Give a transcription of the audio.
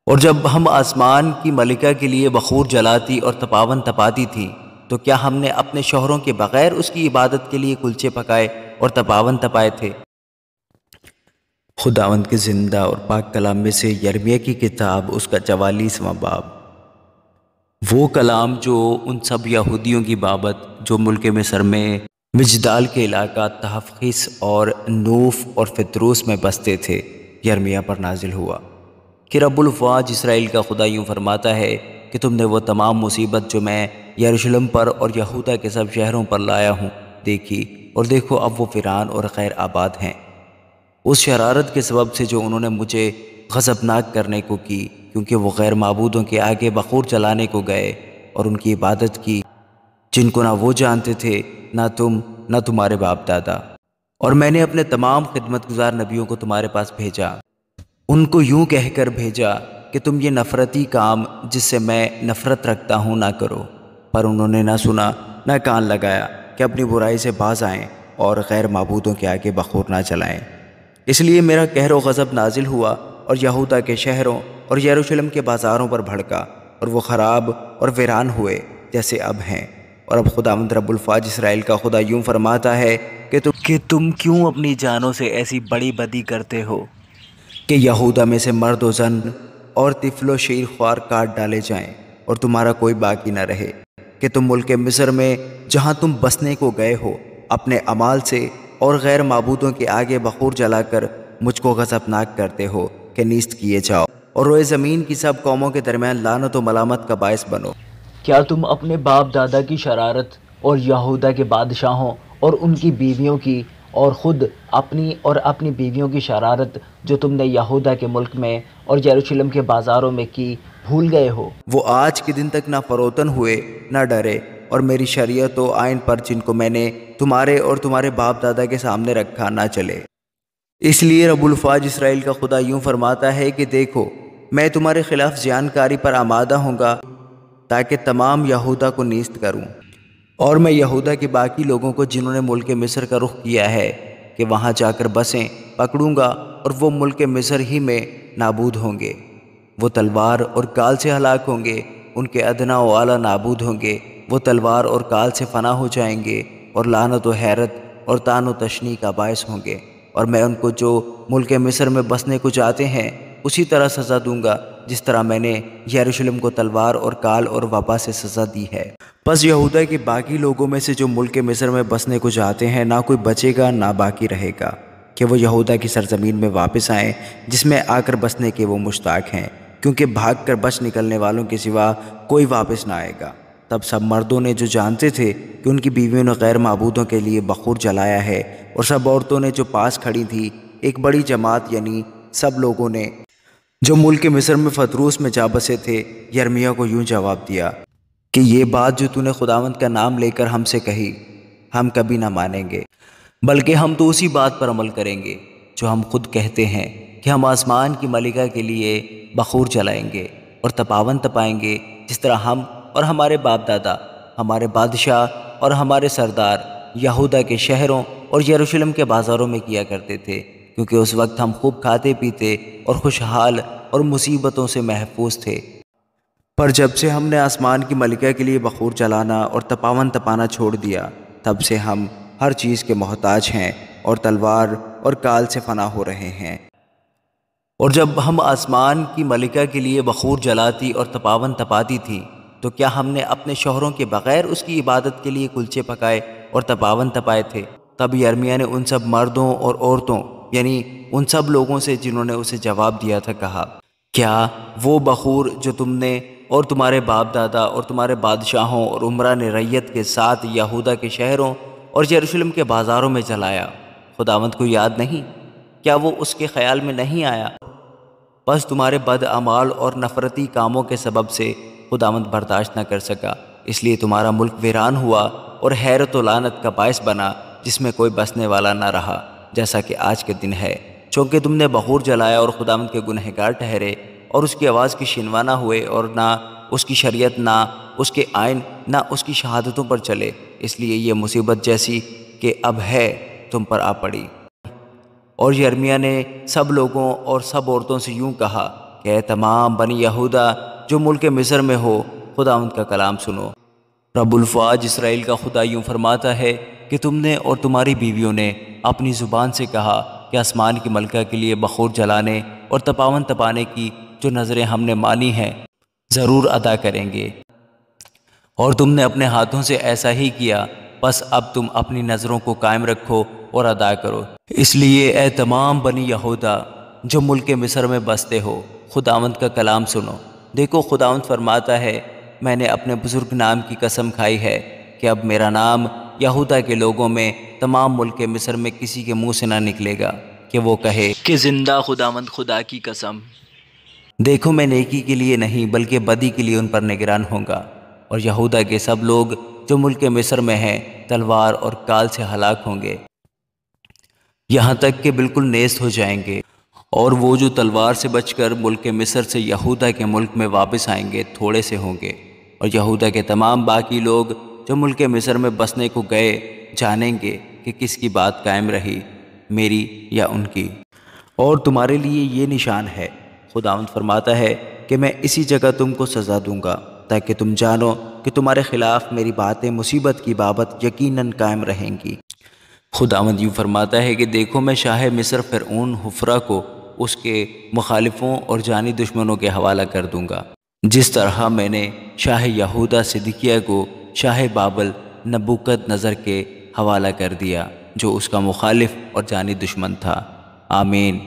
اور جب ہم آسمان کی ملکہ کے لیے بخور جلاتی اور تپاون تپاتی تھیں تو کیا ہم نے اپنے شوہروں کے بغیر اس کی عبادت کے لیے کلچے پکائے اور تپاون تپائے تھے؟ خداوند کے زندہ اور پاک کلام میں سے یرمیہ کی کتاب اس کا 44واں باب۔ وہ کلام جو ان سب یہودیوں کی بابت جو ملک مصر میں مجدال کے علاقہ تحفخیس اور نوف اور فتروس میں بستے تھے یرمیہ پر نازل ہوا کہ رب الافواج اسرائیل کا خدا یوں فرماتا ہے کہ تم نے وہ تمام مصیبت جو میں یروشلم پر اور یہودا کے سب شہروں پر لایا ہوں دیکھی، اور دیکھو اب وہ ویران اور غیر آباد ہیں، اس شرارت کے سبب سے جو انہوں نے مجھے غضبناک کرنے کو کی، کیونکہ وہ غیر معبودوں کے آگے بخور جلانے کو گئے اور ان کی عبادت کی جن کو نہ وہ جانتے تھے نہ تم نہ تمہارے باپ دادا۔ اور میں نے اپنے تمام خدمت گزار نبیوں کو تمہارے پاس بھیجا، ان کو یوں کہہ کر بھیجا کہ تم یہ نفرتی کام جس سے میں نفرت رکھتا ہوں نہ کرو، پر انہوں نے نہ سنا نہ کان لگایا کہ اپنی برائی سے باز آئیں اور غیر معبودوں کے آگے بخور نہ چلائیں۔ اس لیے میرا قہر و غضب نازل ہوا اور یہودا کے شہروں اور یروشلم کے بازاروں پر بھڑکا، اور وہ خراب اور ویران ہوئے جیسے اب ہیں۔ اور اب خداوند رب الفاج اسرائیل کا خدا یوں فرماتا ہے کہ تم کیوں اپنی جانوں سے ایسی بڑی بدی کرتے ہو کہ یہودا میں سے مرد و زن اور طفل و شیر خوار کاٹ ڈالے جائیں اور تمہارا کوئی باقی نہ رہے، کہ تم ملک مصر میں جہاں تم بسنے کو گئے ہو اپنے اعمال سے اور غیر معبودوں کے آگے بخور جلا کر مجھ کو غضبناک کرتے ہو کہ نیست کیے جاؤ اور روئے زمین کی سب قوموں کے درمیان لعنت و ملامت کا باعث بنو۔ کیا تم اپنے باپ دادا کی شرارت اور یہودا کے بادشاہوں اور ان کی بیویوں کی اور خود اپنی اور اپنی بیویوں کی شرارت جو تم نے یہودا کے ملک میں اور یروشلم کے بازاروں میں کی بھول گئے ہو؟ وہ آج کے دن تک نہ فروتن ہوئے نہ ڈرے، اور میری شریعت و آئین پر جن کو میں نے تمہارے اور تمہارے باپ دادا کے سامنے رکھا نہ چلے۔ اس لیے رب الفاج اسرائیل کا خدا یوں فرماتا ہے کہ دیکھو میں تمہارے خلاف زیانکاری پر آمادہ ہوں گا تاکہ تمام یہودا کو نیست کروں، اور میں یہودا کے باقی لوگوں کو جنہوں نے ملک مصر کا رخ کیا ہے کہ وہاں جا کر بسیں پکڑوں گا، اور وہ ملک مصر ہی میں نابود ہوں گے۔ وہ تلوار اور کال سے ہلاک ہوں گے، ان کے ادنا و اعلیٰ نابود ہوں گے، وہ تلوار اور کال سے فنا ہو جائیں گے اور لعنت و حیرت اور طعن و تشنیع کا باعث ہوں گے۔ اور میں ان کو جو ملک مصر میں بسنے کو جاتے ہیں اسی طرح سزا دوں گا جس طرح میں نے یروشلم کو تلوار اور کال اور وبا سے سزا دی ہے۔ پس یہودا کے باقی لوگوں میں سے جو ملک مصر میں بسنے کو جاتے ہیں نہ کوئی بچے گا نہ باقی رہے گا کہ وہ یہودا کی سرزمین میں واپس آئیں جس میں آ کر بسنے کے وہ مشتاق ہیں، کیونکہ بھاگ کر بچ نکلنے والوں کے سوا کوئی واپس نہ آئے گا۔ تب سب مردوں نے جو جانتے تھے کہ ان کی بیویوں نے غیر معبودوں کے لیے بخور جلایا ہے، اور سب عورتوں نے جو پاس کھڑی تھی، ایک بڑی جماعت یعنی سب لوگوں نے جو ملک مصر میں فتروس میں جا بسے تھے، یرمیہ کو یوں جواب دیا کہ یہ بات جو تو نے خداوند کا نام لے کر ہم سے کہی ہم کبھی نہ مانیں گے، بلکہ ہم تو اسی بات پر عمل کریں گے جو ہم خود کہتے ہیں کہ ہم آسمان کی ملکہ کے لیے بخور جلائیں گے اور تپاون تپائیں گے، جس طرح ہم اور ہمارے باپ دادا، ہمارے بادشاہ اور ہمارے سردار یہودا کے شہروں اور یروشلم کے بازاروں میں کیا کرتے تھے، کیونکہ اس وقت ہم خوب کھاتے پیتے اور خوشحال اور مصیبتوں سے محفوظ تھے۔ پر جب سے ہم نے آسمان کی ملکہ کے لیے بخور جلانا اور تپاون تپانا چھوڑ دیا، تب سے ہم ہر چیز کے محتاج ہیں اور تلوار اور کال سے فنا ہو رہے ہیں۔ اور جب ہم آسمان کی ملکہ کے لیے بخور جلاتی اور تپاون تپاتی تھیں تو کیا ہم نے اپنے شوہروں کے بغیر اس کی عبادت کے لیے کلچے پکائے اور تپاون تپائے تھے؟ تب یرمیہ نے ان سب مردوں اور عورتوں یعنی ان سب لوگوں سے جنہوں نے اسے جواب دیا تھا کہا، کیا وہ بخور جو تم نے اور تمہارے باپ دادا اور تمہارے بادشاہوں اور عمران ریت کے ساتھ یہودا کے شہروں اور یروشلم کے بازاروں میں جلایا خداوند کو یاد نہیں؟ کیا وہ اس کے خیال میں نہیں آیا؟ بس تمہارے بد اعمال اور نفرتی کاموں کے سبب سے خداوند برداشت نہ کر سکا، اس لیے تمہارا ملک ویران ہوا اور حیرت و لعنت کا باعث بنا جس میں کوئی بسنے والا نہ رہا، جیسا کہ آج کے دن ہے، چونکہ تم نے بخور جلایا اور خداوند کے گنہگار ٹھہرے اور اس کی آواز کی شنوا نہ ہوئے، اور نہ اس کی شریعت نہ اس کے آئین نہ اس کی شہادتوں پر چلے، اس لیے یہ مصیبت جیسی کہ اب ہے تم پر آ پڑی۔ اور یرمیہ نے سب لوگوں اور سب عورتوں سے یوں کہا کہ اے تمام بنی یہودا جو ملک مصر میں ہو، خداوند کا کلام سنو۔ رب الفواج اسرائیل کا خدا یوں فرماتا ہے کہ تم نے اور تمہاری بیویوں نے اپنی زبان سے کہا کہ آسمان کی ملکہ کے لیے بخور جلانے اور تپاون تپانے کی جو نظریں ہم نے مانی ہیں ضرور ادا کریں گے، اور تم نے اپنے ہاتھوں سے ایسا ہی کیا، بس اب تم اپنی نظروں کو قائم رکھو اور ادا کرو۔ اس لیے اے تمام بنی یہودا جو ملک مصر میں بستے ہو، خداوند کا کلام سنو۔ دیکھو خداوند فرماتا ہے، میں نے اپنے بزرگ نام کی قسم کھائی ہے کہ اب میرا نام یہودا کے لوگوں میں تمام ملک مصر میں کسی کے منہ سے نہ نکلے گا کہ وہ کہے کہ زندہ خداوند خدا کی قسم، دیکھو میں نیکی کے لیے نہیں بلکہ بدی کے لیے ان پر نگران ہوں گا، اور یہودا کے سب لوگ جو ملک مصر میں ہیں تلوار اور کال سے ہلاک ہوں گے، یہاں تک کہ بالکل نیست ہو جائیں گے، اور وہ جو تلوار سے بچ کر ملک مصر سے یہودا کے ملک میں واپس آئیں گے تھوڑے سے ہوں گے، اور یہودا کے تمام باقی لوگ جو ملک مصر میں بسنے کو گئے جانیں گے کہ کس کی بات قائم رہی، میری یا ان کی۔ اور تمہارے لیے یہ نشان ہے، خداوند فرماتا ہے کہ میں اسی جگہ تم کو سزا دوں گا تاکہ تم جانو کہ تمہارے خلاف میری باتیں مصیبت کی بابت یقیناً قائم رہیں گی۔ خداوند یوں فرماتا ہے کہ دیکھو میں شاہ مصر فرعون حفرہ کو اس کے مخالفوں اور جانی دشمنوں کے حوالہ کر دوں گا، جس طرح میں نے شاہ یہودا صدیقیہ کو شاہ بابل نبوکد نظر کے حوالہ کر دیا جو اس کا مخالف اور جانی دشمن تھا۔ آمین۔